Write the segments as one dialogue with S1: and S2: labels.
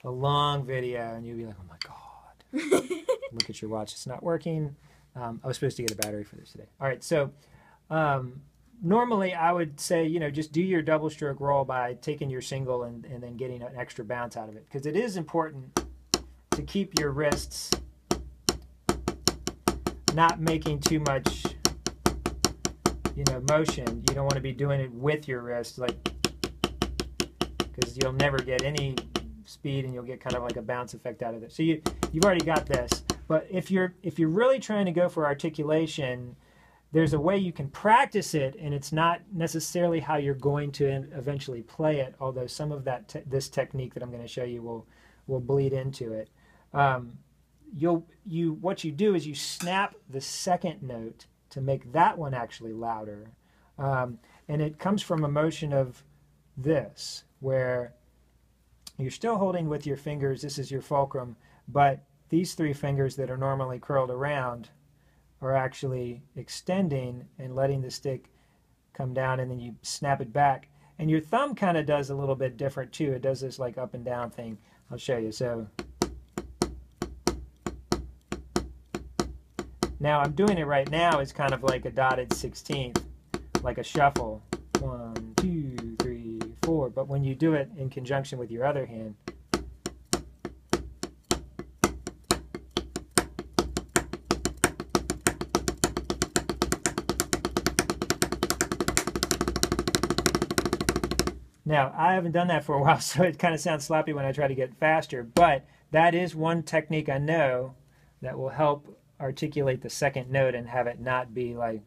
S1: a long video, and you'll be like, oh my God. Look at your watch, it's not working. I was supposed to get a battery for this today. All right, so normally I would say, just do your double stroke roll by taking your single and then getting an extra bounce out of it. Because it is important to keep your wrists not making too much, motion. You don't want to be doing it with your wrist, because you'll never get any speed and you'll get kind of like a bounce effect out of it. So you've already got this. But if you're really trying to go for articulation, there's a way you can practice it, and it's not necessarily how you're going to eventually play it, although some of this technique that I'm going to show you will bleed into it. What you do is you snap the second note to make that one actually louder. And it comes from a motion of this, where you're still holding with your fingers, this is your fulcrum, but these three fingers that are normally curled around are actually extending and letting the stick come down, and then you snap it back. And your thumb kind of does a little bit different too. It does this like up and down thing. I'll show you. So now I'm doing it right now is kind of like a dotted 16th, like a shuffle. 1, 2, 3, 4. But when you do it in conjunction with your other hand, now, I haven't done that for a while, so it kind of sounds sloppy when I try to get faster, but that is one technique I know that will help articulate the second note and have it not be like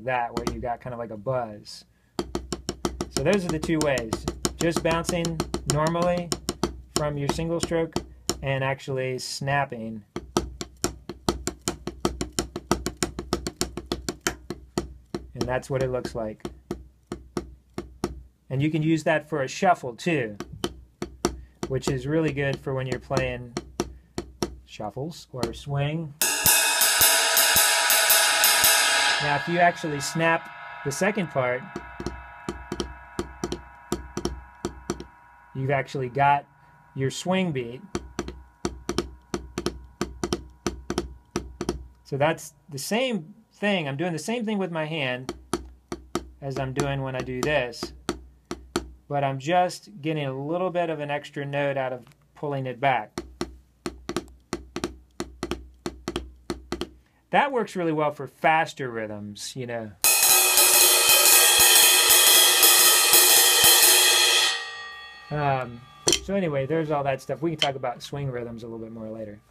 S1: that, where you got kind of like a buzz. So those are the two ways. Just bouncing normally from your single stroke and actually snapping. And that's what it looks like. And you can use that for a shuffle too, which is really good for when you're playing shuffles or swing. Now if you actually snap the second part, you've actually got your swing beat. So that's the same thing. I'm doing the same thing with my hand as I'm doing when I do this, but I'm just getting a little bit of an extra note out of pulling it back. That works really well for faster rhythms, So anyway, there's all that stuff. We can talk about swing rhythms a little bit more later.